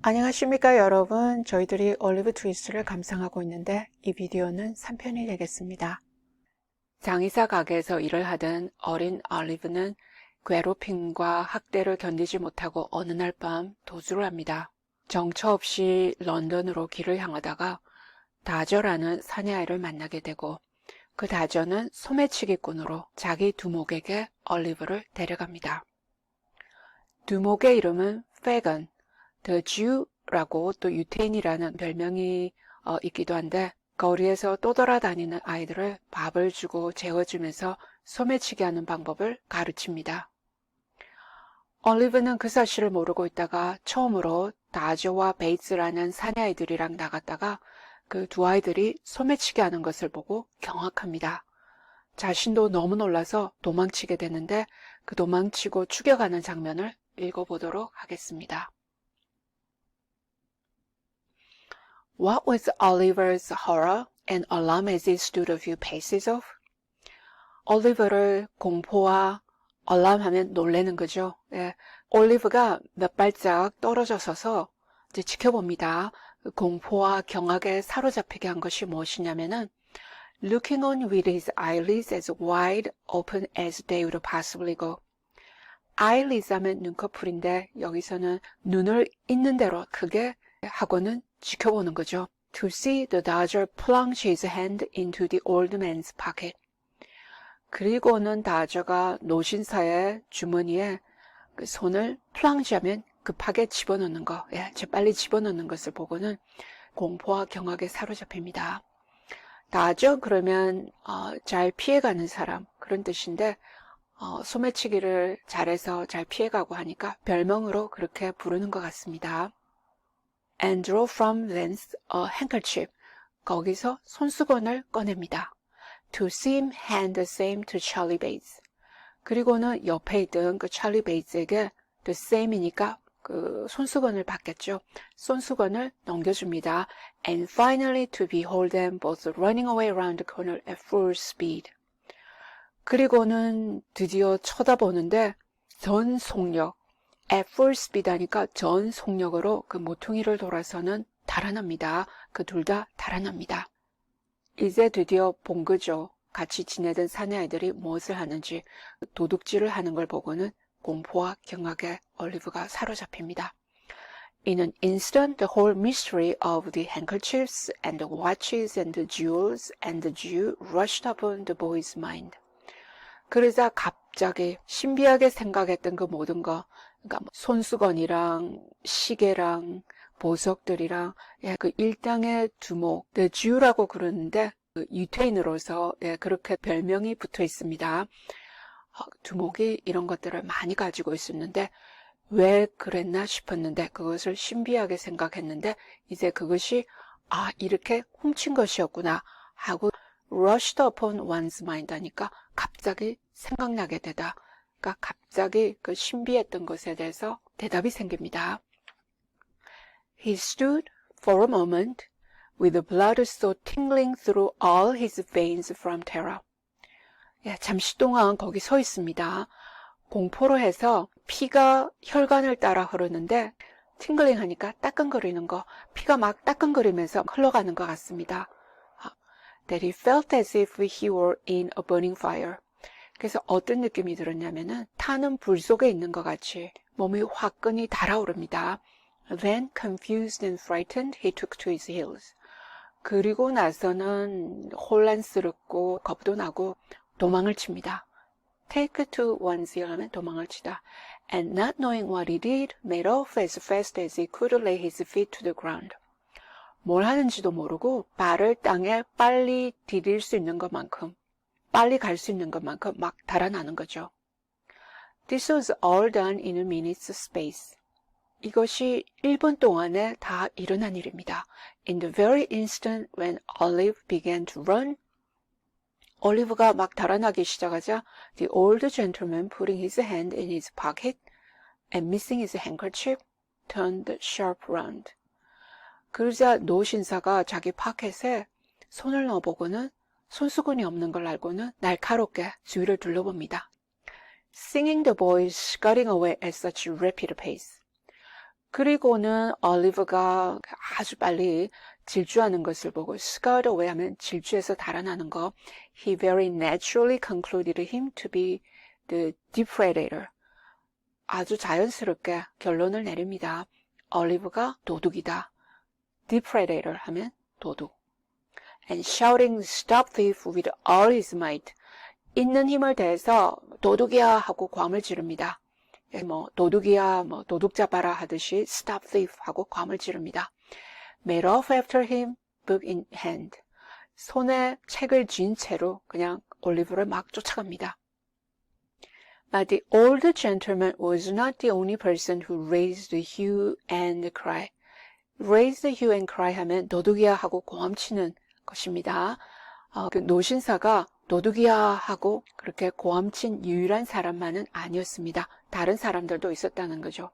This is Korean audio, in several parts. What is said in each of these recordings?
안녕하십니까 여러분. 저희들이 올리브 트위스트를 감상하고 있는데 이 비디오는 3편이 되겠습니다. 장의사 가게에서 일을 하던 어린 올리브는 괴롭힘과 학대를 견디지 못하고 어느 날 밤 도주를 합니다. 정처 없이 런던으로 길을 향하다가 다저라는 사내아이를 만나게 되고 그 다저는 소매치기꾼으로 자기 두목에게 올리브를 데려갑니다. 두목의 이름은 페건, The Jew라고 또 유태인이라는 별명이 있기도 한데 거리에서 떠돌아다니는 아이들을 밥을 주고 재워주면서 소매치기 하는 방법을 가르칩니다. 올리브는 그 사실을 모르고 있다가 처음으로 다저와 베이츠라는 사내아이들이랑 나갔다가 그 두 아이들이 소매치기 하는 것을 보고 경악합니다. 자신도 너무 놀라서 도망치게 되는데 그 도망치고 죽여가는 장면을 읽어보도록 하겠습니다. What was Oliver's horror and alarm as he stood a few paces off? 올리버를 공포와 알람하면 놀라는 거죠. 예. 올리브가 몇 발짝 떨어져 서서 이제 지켜봅니다. 공포와 경악에 사로잡히게 한 것이 무엇이냐면은 looking on with his eyelids as wide open as they would possibly go. eyelids 하면 눈꺼풀인데 여기서는 눈을 있는 대로 크게 하고는 지켜보는 거죠. To see the dodger plunge his hand into the old man's pocket. 그리고는 다저가 노신사의 주머니에 그 손을 플랑시하면 급하게 집어넣는 거, 재빨리 집어넣는 것을 보고는 공포와 경악에 사로잡힙니다. 다저 그러면 잘 피해가는 사람 그런 뜻인데 소매치기를 잘해서 잘 피해가고 하니까 별명으로 그렇게 부르는 것 같습니다. And drew from thence a handkerchief. 거기서 손수건을 꺼냅니다. To seem hand the same to Charlie Bates. 그리고는 옆에 있던 그 찰리 베이츠에게 the same이니까 그 손수건을 받겠죠. 손수건을 넘겨줍니다. And finally to behold them both running away around the corner at full speed. 그리고는 드디어 쳐다보는데 전 속력, at full speed 하니까 전 속력으로 그 모퉁이를 돌아서는 달아납니다. 그 둘 다 달아납니다. 이제 드디어 본 거죠. 같이 지내던 사내아이들이 무엇을 하는지 도둑질을 하는 걸 보고는 공포와 경악에 올리브가 사로잡힙니다. In an instant, the whole mystery of the handkerchiefs and the watches and the jewels and the Jew rushed upon the boy's mind. 그러자 갑자기 신비하게 생각했던 그 모든 거, 그러니까 손수건이랑 시계랑 보석들이랑 그 일당의 두목, the Jew라고 그러는데 유태인으로서 그렇게 별명이 붙어 있습니다. 두목이 이런 것들을 많이 가지고 있었는데 왜 그랬나 싶었는데 그것을 신비하게 생각했는데 이제 그것이 이렇게 훔친 것이었구나 하고 rushed upon one's mind 하니까 갑자기 생각나게 되다. 그러니까 갑자기 그 신비했던 것에 대해서 대답이 생깁니다. He stood for a moment with the blood so tingling through all his veins from terror. 잠시 동안 거기 서 있습니다. 공포로 해서 피가 혈관을 따라 흐르는데 팅글링 하니까 따끔거리는 거, 피가 막 따끔거리면서 흘러가는 것 같습니다. That he felt as if he were in a burning fire. 그래서 어떤 느낌이 들었냐면은 타는 불 속에 있는 것 같이 몸이 화끈히 달아오릅니다. Then, confused and frightened, he took to his heels. 그리고 나서는 혼란스럽고 겁도 나고 도망을 칩니다. Take to one's heel 하면 도망을 치다. And not knowing what he did, made off as fast as he could lay his feet to the ground. 뭘 하는지도 모르고 발을 땅에 빨리 디딜 수 있는 것만큼, 빨리 갈 수 있는 것만큼 막 달아나는 거죠. This was all done in a minute's space. 이것이 1분 동안에 다 일어난 일입니다. In the very instant when Olive began to run, 올리브가 막 달아나기 시작하자 the old gentleman putting his hand in his pocket and missing his handkerchief turned sharp round. 그러자 노신사가 자기 파켓에 손을 넣어보고는 손수건이 없는 걸 알고는 날카롭게 주위를 둘러봅니다. Seeing the boys scuttling away at such rapid pace. 그리고는 올리브가 아주 빨리 질주하는 것을 보고 scared away 하면 질주해서 달아나는 거. He very naturally concluded him to be the depredator. 아주 자연스럽게 결론을 내립니다. 올리브가 도둑이다. depredator 하면 도둑. And shouting stop thief with all his might. 있는 힘을 대해서 도둑이야 하고 괌을 지릅니다. 도둑이야, 도둑 잡아라 하듯이 stop thief 하고 괌을 지릅니다. Made off after him, book in hand. 손에 책을 쥔 채로 그냥 올리브를 막 쫓아갑니다. But the old gentleman was not the only person who raised the hue and cry. raise the hue and cry 하면 도둑이야 하고 고함치는 것입니다. 그 노신사가 도둑이야 하고 그렇게 고함친 유일한 사람만은 아니었습니다. 다른 사람들도 있었다는 거죠.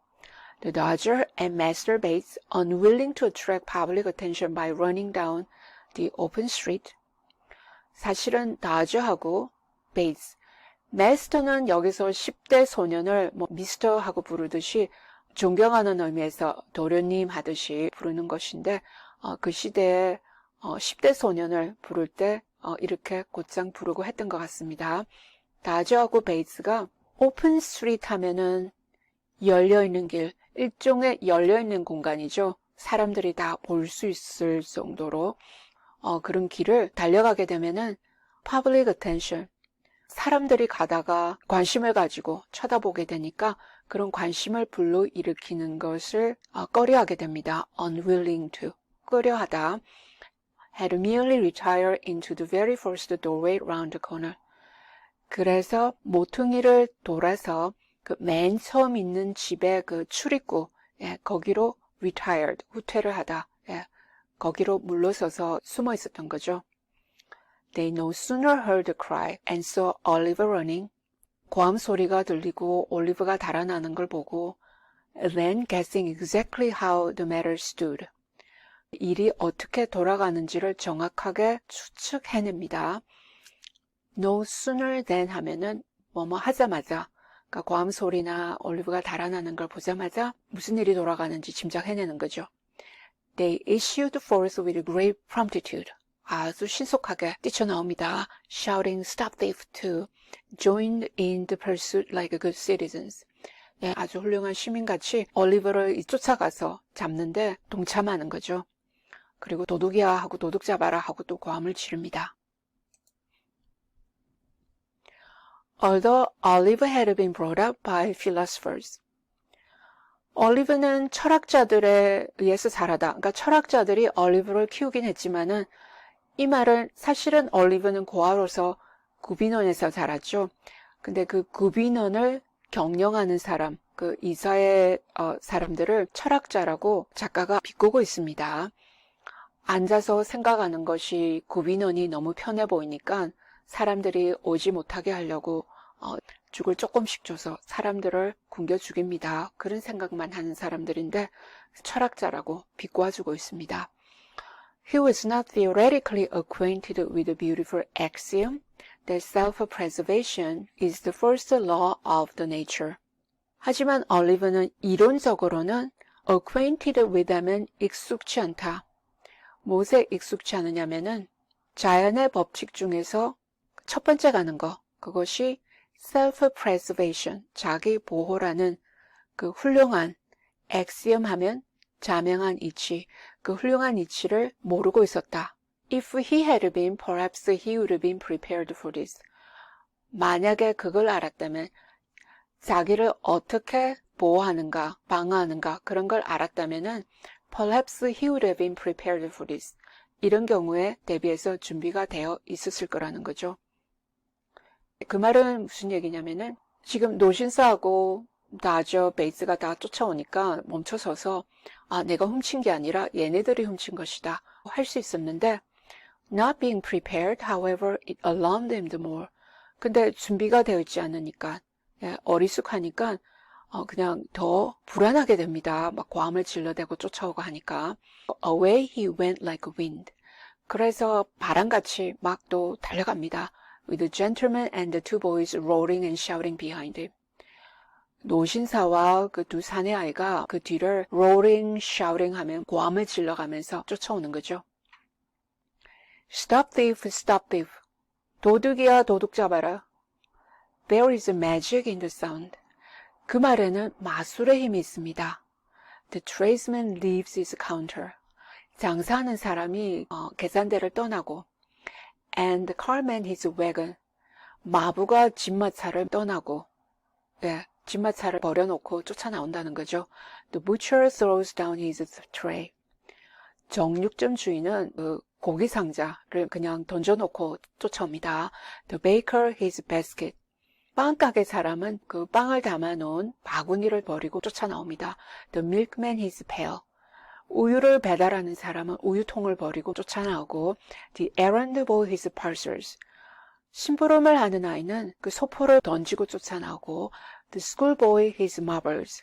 The Dodger and Master Bates, unwilling to attract public attention by running down the open street. 사실은 Dodger하고 Bates, 마스터는 여기서 10대 소년을 미스터 하고 부르듯이 존경하는 의미에서 도련님 하듯이 부르는 것인데 그 시대에 10대 소년을 부를 때 이렇게 곧장 부르고 했던 것 같습니다. 다저하고 베이츠가 오픈 스트리트 하면은 열려있는 길, 일종의 열려있는 공간이죠. 사람들이 다 볼 수 있을 정도로 그런 길을 달려가게 되면은 public attention, 사람들이 가다가 관심을 가지고 쳐다보게 되니까 그런 관심을 불러일으키는 것을 꺼려하게 됩니다. unwilling to, 꺼려하다. had merely retired into the very first doorway round the corner. 그래서 모퉁이를 돌아서 그 맨 처음 있는 집의 그 출입구, 거기로 retired, 후퇴를 하다. 거기로 물러서서 숨어 있었던 거죠. They no sooner heard the cry and saw Oliver running. 고함 소리가 들리고 올리브가 달아나는 걸 보고 then guessing exactly how the matter stood. 일이 어떻게 돌아가는지를 정확하게 추측해냅니다. No sooner than 하면은 뭐뭐 하자마자, 그러니까 고함 소리나 올리브가 달아나는 걸 보자마자 무슨 일이 돌아가는지 짐작해내는 거죠. They issued forth with great promptitude. 아주 신속하게 뛰쳐나옵니다. Shouting stop thief to join in the pursuit like good citizens. 아주 훌륭한 시민같이 올리버를 쫓아가서 잡는데 동참하는 거죠. 그리고 도둑이야 하고 도둑 잡아라 하고 또 고함을 지릅니다. Although Oliver had been brought up by philosophers. 올리브는 철학자들에 의해서 자라다. 그러니까 철학자들이 올리브를 키우긴 했지만은 이 말은 사실은 올리브는 고아로서 구빈원에서 자랐죠. 근데 그 구빈원을 경영하는 사람, 그 이사의 사람들을 철학자라고 작가가 비꼬고 있습니다. 앉아서 생각하는 것이 구빈원이 너무 편해 보이니까 사람들이 오지 못하게 하려고 죽을 조금씩 줘서 사람들을 굶겨 죽입니다. 그런 생각만 하는 사람들인데 철학자라고 비꼬아주고 있습니다. He was not theoretically acquainted with the beautiful axiom that self-preservation is the first law of the nature. 하지만 올리브는 이론적으로는 acquainted with 하면 익숙치 않다. 무엇에 익숙치 않으냐면은 자연의 법칙 중에서 첫 번째 가는 거, 그것이 self-preservation, 자기 보호라는 그 훌륭한 axiom 하면 자명한 이치, 그 훌륭한 이치를 모르고 있었다. If he had been, perhaps he would have been prepared for this. 만약에 그걸 알았다면, 자기를 어떻게 보호하는가, 방어하는가 그런 걸 알았다면은 perhaps he would have been prepared for this. 이런 경우에 대비해서 준비가 되어 있었을 거라는 거죠. 그 말은 무슨 얘기냐면은 지금 노신사하고 다저 베이츠가 다 쫓아오니까 멈춰서서 내가 훔친 게 아니라 얘네들이 훔친 것이다 할 수 있었는데 not being prepared, however, it alarmed him the more. 근데 준비가 되어 있지 않으니까 어리숙하니까 그냥 더 불안하게 됩니다. 막 고함을 질러대고 쫓아오고 하니까 away he went like a wind. 그래서 바람같이 막 또 달려갑니다. With the gentleman and the two boys roaring and shouting behind him. 노신사와 그 두 사내 아이가 그 뒤를 roaring, shouting 하면 고함을 질러가면서 쫓아오는 거죠. Stop thief, stop thief. 도둑이야, 도둑 잡아라. There is magic in the sound. 그 말에는 마술의 힘이 있습니다. The tradesman leaves his counter. 장사하는 사람이 계산대를 떠나고 and the carman his wagon. 마부가 집마차를 떠나고 집마차를 버려놓고 쫓아나온다는 거죠. The butcher throws down his tray. 정육점 주인은 그 고기 상자를 그냥 던져놓고 쫓아옵니다. The baker his basket. 빵가게 사람은 그 빵을 담아놓은 바구니를 버리고 쫓아나옵니다. The milkman his pail. 우유를 배달하는 사람은 우유통을 버리고 쫓아나오고 The errand boy his parcels. 심부름을 하는 아이는 그 소포를 던지고 쫓아나오고 The schoolboy his marbles.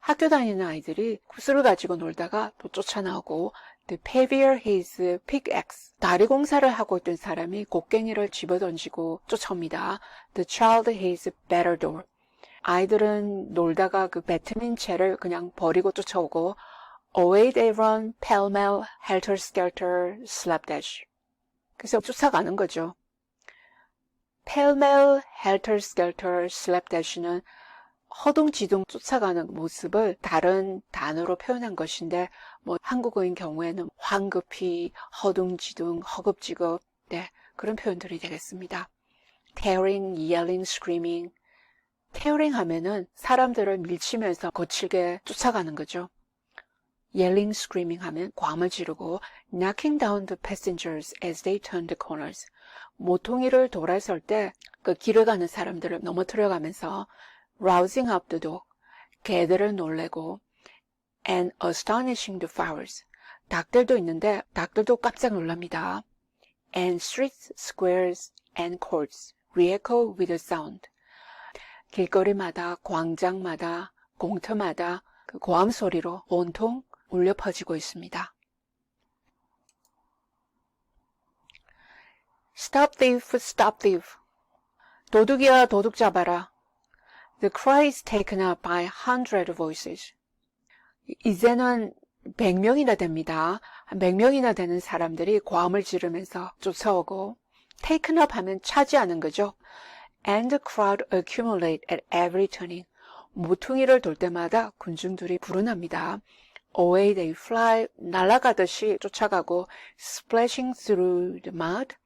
학교 다니는 아이들이 구슬을 가지고 놀다가 또 쫓아나오고 The pavior his pickaxe. 다리 공사를 하고 있던 사람이 곡괭이를 집어던지고 쫓아옵니다. The child his battledore. 아이들은 놀다가 그 배트민 채를 그냥 버리고 쫓아오고 Away they run, pell-mell, helter-skelter, slapdash. 그래서 쫓아가는 거죠. pell-mell, helter-skelter, slapdash는 허둥지둥 쫓아가는 모습을 다른 단어로 표현한 것인데 한국어인 경우에는 황급히, 허둥지둥, 허겁지겁 그런 표현들이 되겠습니다. tearing, yelling, screaming. tearing 하면은 사람들을 밀치면서 거칠게 쫓아가는 거죠. yelling, screaming 하면 괌을 지르고 knocking down the passengers as they turn the corners. 모퉁이를 돌아설 때 그 길을 가는 사람들을 넘어뜨려가면서 rousing up the dog. 개들을 놀래고 and astonishing the fowls. 닭들도 있는데 닭들도 깜짝 놀랍니다. and streets, squares, and courts re-echo with a sound. 길거리마다, 광장마다, 공터마다 그 고함 소리로 온통 울려 퍼지고 있습니다. Stop thief, stop thief. 도둑이야, 도둑 잡아라. The cry is taken up by 100 voices. 이제는 100명이나 됩니다. 한 100명이나 되는 사람들이 고함을 지르면서 쫓아오고 taken up 하면 차지하는 거죠. And the crowd accumulate at every turning. 모퉁이를 돌 때마다 군중들이 불어납니다. Away they fly, 날아가듯이 쫓아가고 splashing through the mud.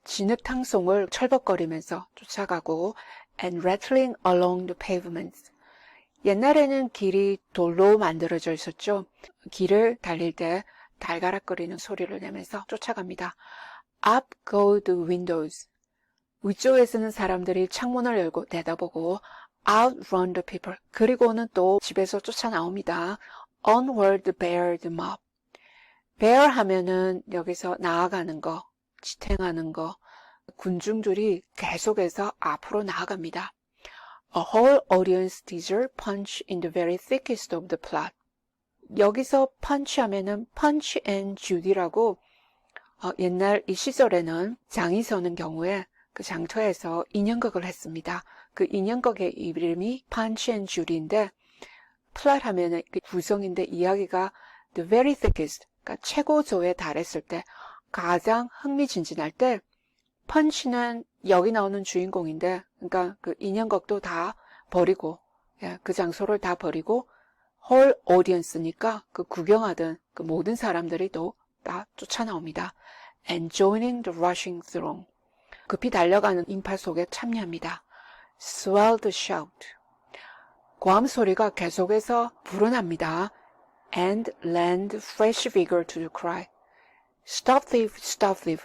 진흙탕송을 철벅거리면서 쫓아가고 and rattling along the pavements. 옛날에는 길이 돌로 만들어져 있었죠. 길을 달릴 때 달가락거리는 소리를 내면서 쫓아갑니다. Up go the windows. 위쪽에서는 사람들이 창문을 열고 내다보고 out run the people. 그리고는 또 집에서 쫓아나옵니다. Onward bear the mob. bear 하면은 여기서 나아가는 거, 지탱하는 거, 군중들이 계속해서 앞으로 나아갑니다. A whole audience teaser punch in the very thickest of the plot. 여기서 punch 하면은 punch and judy라고 옛날 이 시절에는 장이 서는 경우에 그 장터에서 인형극을 했습니다. 그 인형극의 이름이 punch and judy인데 plot 하면은 그 구성인데 이야기가 the very thickest, 그러니까 최고조에 달했을 때 가장 흥미진진할 때 펀치는 여기 나오는 주인공인데 그러니까 그 인형극도 다 버리고 그 장소를 다 버리고 홀 오디언스니까 그 구경하던 그 모든 사람들이 또 다 쫓아나옵니다. And joining the rushing throng. 급히 달려가는 인파 속에 참여합니다. Swell the shout. 고함 소리가 계속해서 불어납니다. And lend fresh vigor to the cry. Stop thief, stop thief.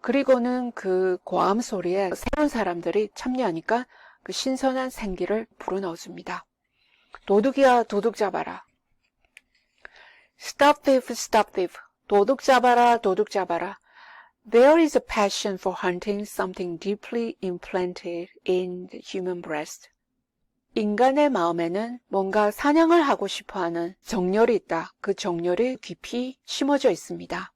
그리고는 그 고함 소리에 새로운 사람들이 참여하니까 그 신선한 생기를 불어넣습니다. 도둑이야, 도둑 잡아라. Stop thief, stop thief. 도둑 잡아라, 도둑 잡아라. There is a passion for hunting something deeply implanted in the human breast. 인간의 마음에는 뭔가 사냥을 하고 싶어하는 정열이 있다. 그 정열이 깊이 심어져 있습니다.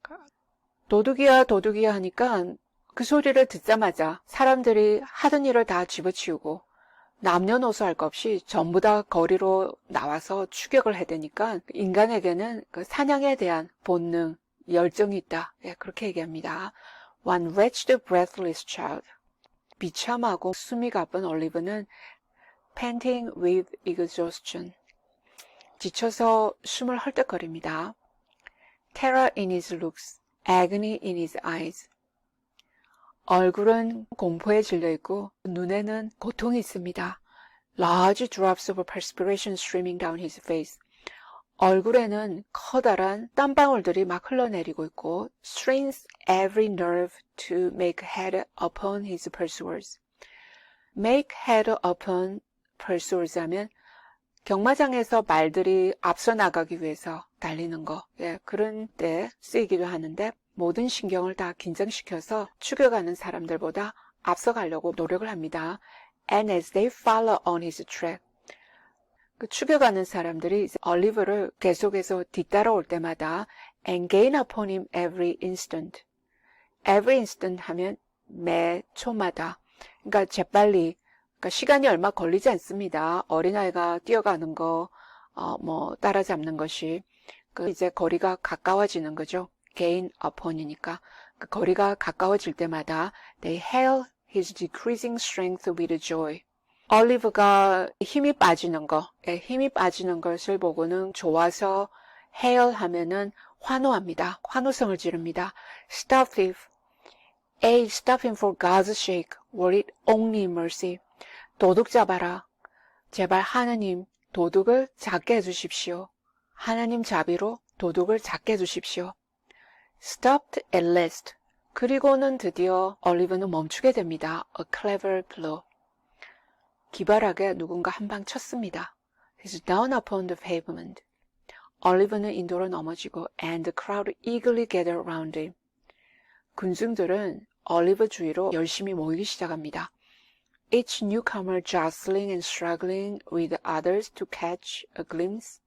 도둑이야, 도둑이야 하니까 그 소리를 듣자마자 사람들이 하던 일을 다 집어치우고 남녀노소 할 것 없이 전부 다 거리로 나와서 추격을 해야 되니까 인간에게는 그 사냥에 대한 본능, 열정이 있다. 예, 그렇게 얘기합니다. One wretched breathless child. 비참하고 숨이 가쁜 올리브는 panting with exhaustion. 지쳐서 숨을 헐떡거립니다. Terror in his looks, agony in his eyes. 얼굴은 공포에 질려있고 눈에는 고통이 있습니다. Large drops of perspiration streaming down his face. 얼굴에는 커다란 땀방울들이 막 흘러내리고 있고 strains every nerve to make head upon his pursuers. make head upon pursuers 하면 경마장에서 말들이 앞서 나가기 위해서 달리는 거, 예, 그런 때 쓰이기도 하는데 모든 신경을 다 긴장시켜서 추격하는 사람들보다 앞서가려고 노력을 합니다. And as they follow on his track, 그 추격하는 사람들이 올리브를 계속해서 뒤따라올 때마다 and gain upon him every instant. every instant 하면 매 초마다. 그러니까 재빨리, 그러니까 시간이 얼마 걸리지 않습니다. 어린아이가 뛰어가는 거, 따라잡는 것이 그 이제 거리가 가까워지는 거죠. gain upon이니까 그 거리가 가까워질 때마다 they hail his decreasing strength with joy. 올리브가 힘이 빠지는 것을 보고는 좋아서 hail 하면은 환호합니다. 환호성을 지릅니다. Stop thief. Hey, stop him for God's sake. Were it only mercy. 도둑 잡아라. 제발 하느님 도둑을 잡게 해주십시오. 하나님 자비로 도둑을 잡게 해주십시오. Stopped at last. 그리고는 드디어 올리브는 멈추게 됩니다. A clever blow. 기발하게 누군가 한 방 쳤습니다. He's down upon the pavement. 올리브는 인도로 넘어지고 and the crowd eagerly gathered around him. 군중들은 올리브 주위로 열심히 모이기 시작합니다. Each newcomer jostling and struggling with others to catch a glimpse.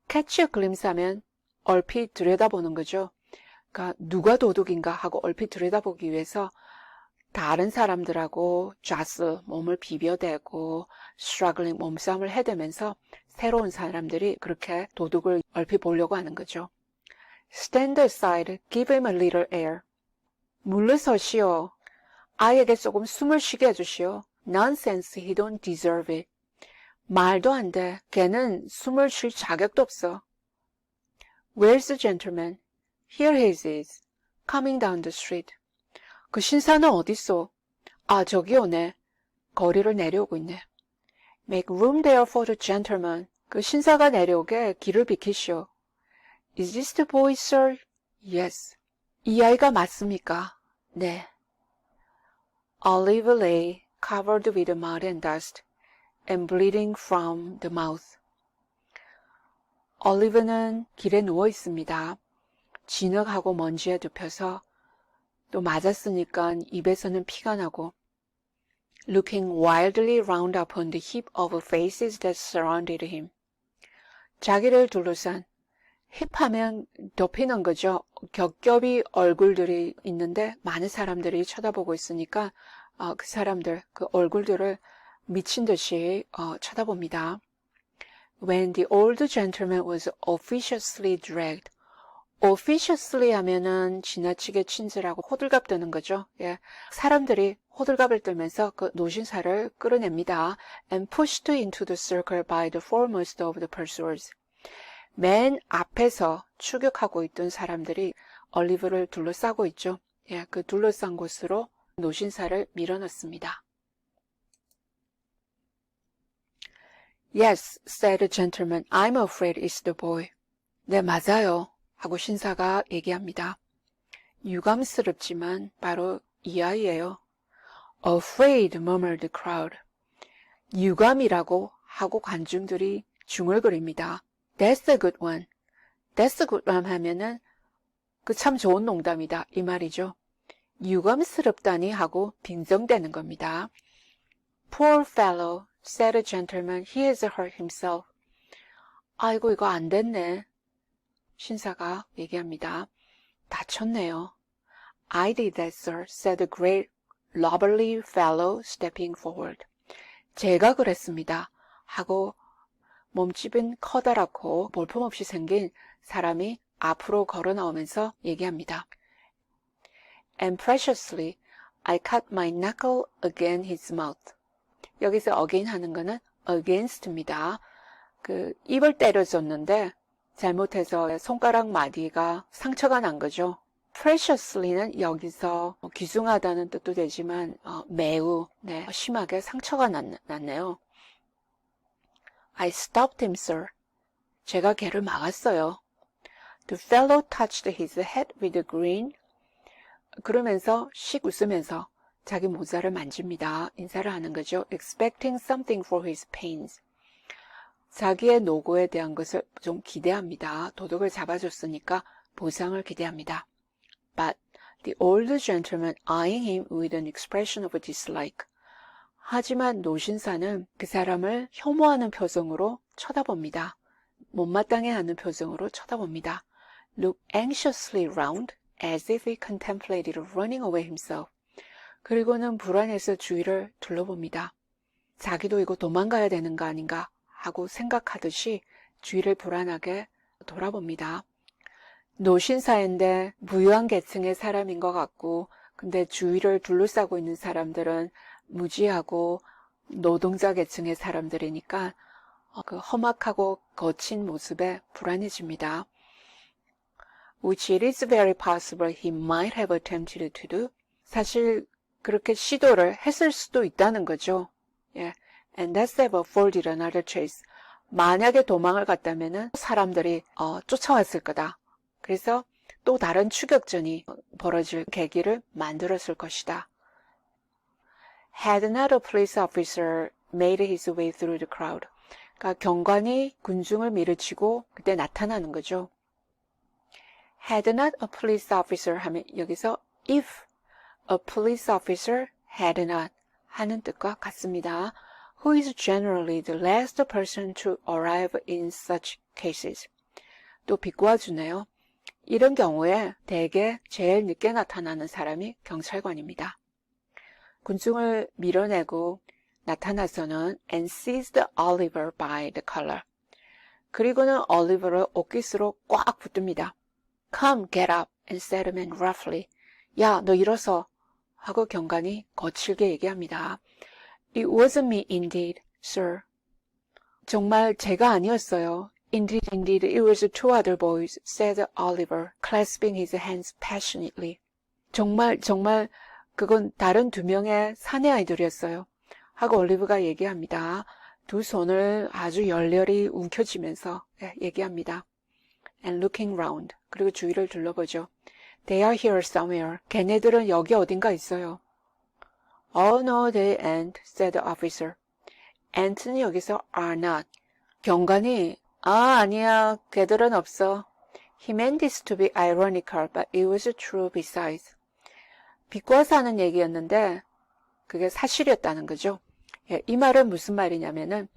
catch a glimpse 하면 얼핏 들여다보는 거죠. 그러니까 누가 도둑인가 하고 얼핏 들여다보기 위해서 다른 사람들하고 jostle, 몸을 비벼대고 struggling, 몸싸움을 해대면서 새로운 사람들이 그렇게 도둑을 얼핏 보려고 하는 거죠. Stand aside, give him a little air. 물러서시오. 아이에게 조금 숨을 쉬게 해주시오. Nonsense, he don't deserve it. 말도 안 돼. 걔는 숨을 쉴 자격도 없어. Where's the gentleman? Here he is, coming down the street. 그 신사는 어딨어? 아, 저기 오네. 거리를 내려오고 있네. Make room there for the gentleman. 그 신사가 내려오게 길을 비키시오. Is this the boy, sir? Yes. 이 아이가 맞습니까? 네. Olive lay covered with mud and dust and bleeding from the mouth. 올리브는 길에 누워 있습니다. 진흙하고 먼지에 눕혀서 또 맞았으니까 입에서는 피가 나고 looking wildly round upon the heap of faces that surrounded him. 자기를 둘러싼 힙하면 덮이는 거죠. 겹겹이 얼굴들이 있는데 많은 사람들이 쳐다보고 있으니까 그 사람들, 그 얼굴들을 미친 듯이 쳐다봅니다. When the old gentleman was officiously dragged. officiously 하면은 지나치게 친절하고 호들갑 뜨는 거죠. 예. 사람들이 호들갑을 떨면서 그 노신사를 끌어냅니다. And pushed into the circle by the foremost of the pursuers. 맨 앞에서 추격하고 있던 사람들이 올리브를 둘러싸고 있죠. 예, 그 둘러싼 곳으로 노신사를 밀어넣습니다. Yes, said the gentleman. I'm afraid it's the boy. 네, 맞아요. 하고 신사가 얘기합니다. 유감스럽지만 바로 이 아이예요. Afraid, murmured the crowd. 유감이라고 하고 관중들이 중얼거립니다. That's a good one. That's a good one 하면은 그 참 좋은 농담이다 이 말이죠. 유감스럽다니 하고 빈정대는 겁니다. Poor fellow, said the gentleman. He has hurt himself. 아이고 이거 안 됐네. 신사가 얘기합니다. 다쳤네요. I did that, sir, said the great lubberly fellow, stepping forward. 제가 그랬습니다. 하고 몸집은 커다랗고 볼품없이 생긴 사람이 앞으로 걸어 나오면서 얘기합니다. And preciously, I cut my knuckle against his mouth. 여기서 again 하는 거는 against입니다. 입을 때려줬는데 잘못해서 손가락 마디가 상처가 난 거죠. preciously는 여기서 귀중하다는 뜻도 되지만 매우 심하게 상처가 났네요. I stopped him, sir. 제가 걔를 막았어요. The fellow touched his head with a grin. 그러면서 씩 웃으면서 자기 모자를 만집니다. 인사를 하는 거죠. Expecting something for his pains. 자기의 노고에 대한 것을 좀 기대합니다. 도둑을 잡아줬으니까 보상을 기대합니다. But the old gentleman eyeing him with an expression of dislike. 하지만 노신사는 그 사람을 혐오하는 표정으로 쳐다봅니다. 못마땅해하는 표정으로 쳐다봅니다. Look anxiously round as if he contemplated running away himself. 그리고는 불안해서 주위를 둘러봅니다. 자기도 이거 도망가야 되는 거 아닌가 하고 생각하듯이 주위를 불안하게 돌아봅니다. 노신사인데 부유한 계층의 사람인 것 같고 근데 주위를 둘러싸고 있는 사람들은 무지하고 노동자 계층의 사람들이니까 그 험악하고 거친 모습에 불안해집니다. Which it is very possible he might have attempted to do. 사실 그렇게 시도를 했을 수도 있다는 거죠. 예. And that's ever afforded another chase. 만약에 도망을 갔다면은 사람들이 쫓아왔을 거다. 그래서 또 다른 추격전이 벌어질 계기를 만들었을 것이다. Had not a police officer made his way through the crowd. 그러니까 경관이 군중을 밀어치고 그때 나타나는 거죠. Had not a police officer 하면 여기서 if a police officer had not 하는 뜻과 같습니다. Who is generally the last person to arrive in such cases. 또 비꼬아주네요. 이런 경우에 대개 제일 늦게 나타나는 사람이 경찰관입니다. 군중을 밀어내고 나타나서는 and seized Oliver by the collar. 그리고는 올리버를 옷깃으로 꽉 붙듭니다. Come, get up, and said the man roughly. 야, 너 일어서. 하고 경관이 거칠게 얘기합니다. It wasn't me indeed, sir. 정말 제가 아니었어요. Indeed, indeed, it was two other boys, said Oliver, clasping his hands passionately. 정말 그건 다른 두 명의 사내 아이들이었어요. 하고 올리브가 얘기합니다. 두 손을 아주 열렬히 움켜쥐면서 얘기합니다. And looking round. 그리고 주위를 둘러보죠. They are here somewhere. 걔네들은 여기 어딘가 있어요. Oh no, they ain't, said the officer. Ant는 여기서 are not. 경관이 아니야, 걔들은 없어. He meant this to be ironical, but it was true besides. 비꼬아서 하는 얘기였는데 그게 사실이었다는 거죠. 이 말은 무슨 말이냐면은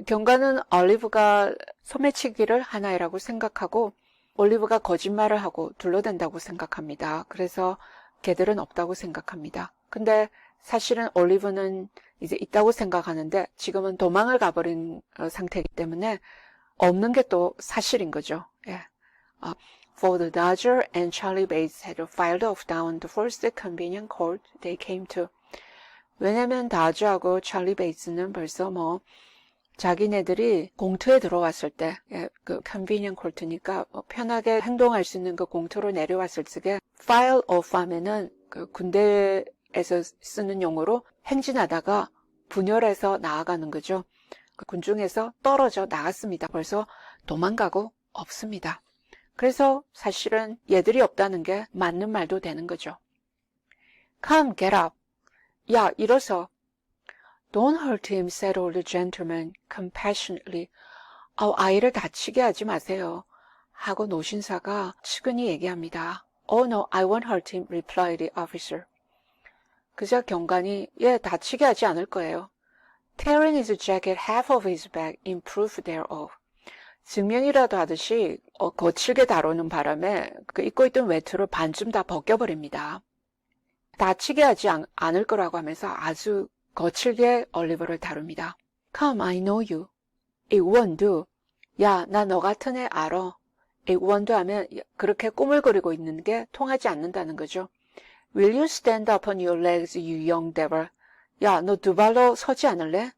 경관은 올리브가 소매치기를 하나이라고 생각하고 올리브가 거짓말을 하고 둘러댄다고 생각합니다. 그래서 걔들은 없다고 생각합니다. 근데 사실은 올리브는 이제 있다고 생각하는데 지금은 도망을 가버린 상태이기 때문에 없는 게 또 사실인 거죠. For the Dodger and Charlie Bates had filed off down the first convenient court they came to. 왜냐면 다저하고 찰리 베이츠는 벌써 자기네들이 공터에 들어왔을 때, 그 convenient court니까 편하게 행동할 수 있는 그 공터로 내려왔을 적에 file off 하면은 그 군대에서 쓰는 용어로 행진하다가 분열해서 나아가는 거죠. 그 군중에서 떨어져 나갔습니다. 벌써 도망가고 없습니다. 그래서 사실은 얘들이 없다는 게 맞는 말도 되는 거죠. Come, get up. 야, 일어서. Don't hurt him, said old gentleman compassionately. 아이를 다치게 하지 마세요. 하고 노신사가 측은히 얘기합니다. Oh no, I won't hurt him, replied the officer. 그저 경관이 다치게 하지 않을 거예요. Tearing his jacket half of his back in proof thereof. 증명이라도 하듯이 거칠게 다루는 바람에 그 입고 있던 외투를 반쯤 다 벗겨버립니다. 다치게 하지 않을 거라고 하면서 아주 거칠게 올리버를 다룹니다. Come, I know you. It won't do. 야, 나 너 같은 애 알아. It won't do 하면 그렇게 꿈을 그리고 있는 게 통하지 않는다는 거죠. Will you stand up on your legs, you young devil? 야, 너 두 발로 서지 않을래?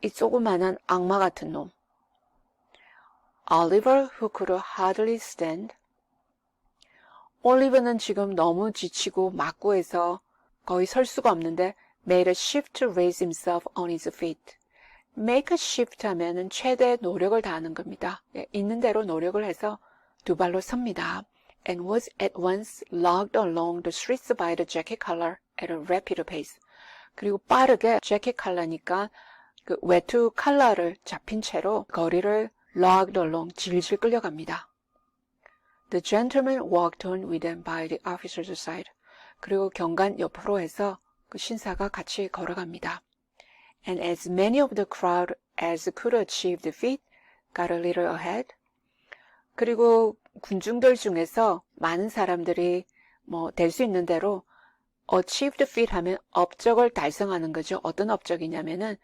이 조그만한 악마 같은 놈. Oliver, who could hardly stand. 올리버는 지금 너무 지치고 막고해서 거의 설 수가 없는데 made a shift to raise himself on his feet. make a shift 하면은 최대 노력을 다하는 겁니다. 있는 대로 노력을 해서 두 발로 섭니다. and was at once logged along the streets by the jacket collar at a rapid pace. 그리고 빠르게 재킷 칼라니까 그 외투 칼라를 잡힌 채로 거리를 logged along 질질 끌려갑니다. The gentleman walked on with them by the officer's side. 그리고 경관 옆으로 해서 그 신사가 같이 걸어갑니다. And as many of the crowd as could achieve the feat got a little ahead. 그리고 군중들 중에서 많은 사람들이 뭐 될 수 있는 대로 achieve the feat 하면 업적을 달성하는 거죠. 어떤 업적이냐면은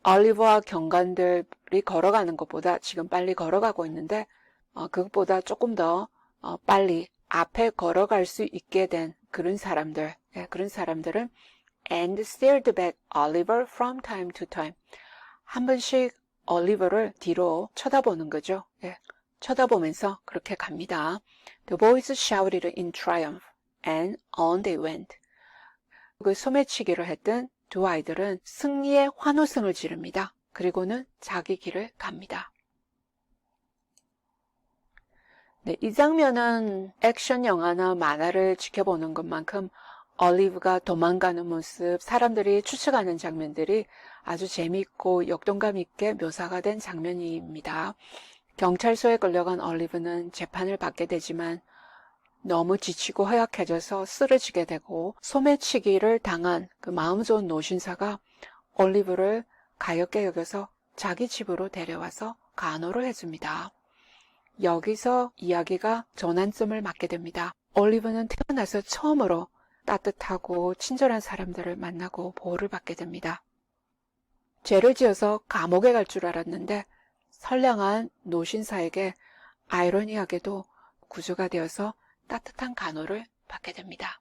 올리버와 경관들이 걸어가는 것보다 지금 빨리 걸어가고 있는데 그것보다 조금 더 빨리 앞에 걸어갈 수 있게 된 그런 사람들, 그런 사람들은 and stared back Oliver from time to time. 한 번씩 올리버를 뒤로 쳐다보는 거죠. 쳐다보면서 그렇게 갑니다. The boys shouted in triumph and on they went. 그 소매치기를 했던 두 아이들은 승리의 환호성을 지릅니다. 그리고는 자기 길을 갑니다. 네, 이 장면은 액션 영화나 만화를 지켜보는 것만큼 올리브가 도망가는 모습, 사람들이 추측하는 장면들이 아주 재미있고 역동감 있게 묘사가 된 장면입니다. 경찰서에 끌려간 올리브는 재판을 받게 되지만 너무 지치고 허약해져서 쓰러지게 되고 소매치기를 당한 그 마음 좋은 노신사가 올리브를 가엾게 여겨서 자기 집으로 데려와서 간호를 해줍니다. 여기서 이야기가 전환점을 맞게 됩니다. 올리브는 태어나서 처음으로 따뜻하고 친절한 사람들을 만나고 보호를 받게 됩니다. 죄를 지어서 감옥에 갈 줄 알았는데 선량한 노신사에게 아이러니하게도 구조가 되어서 따뜻한 간호를 받게 됩니다.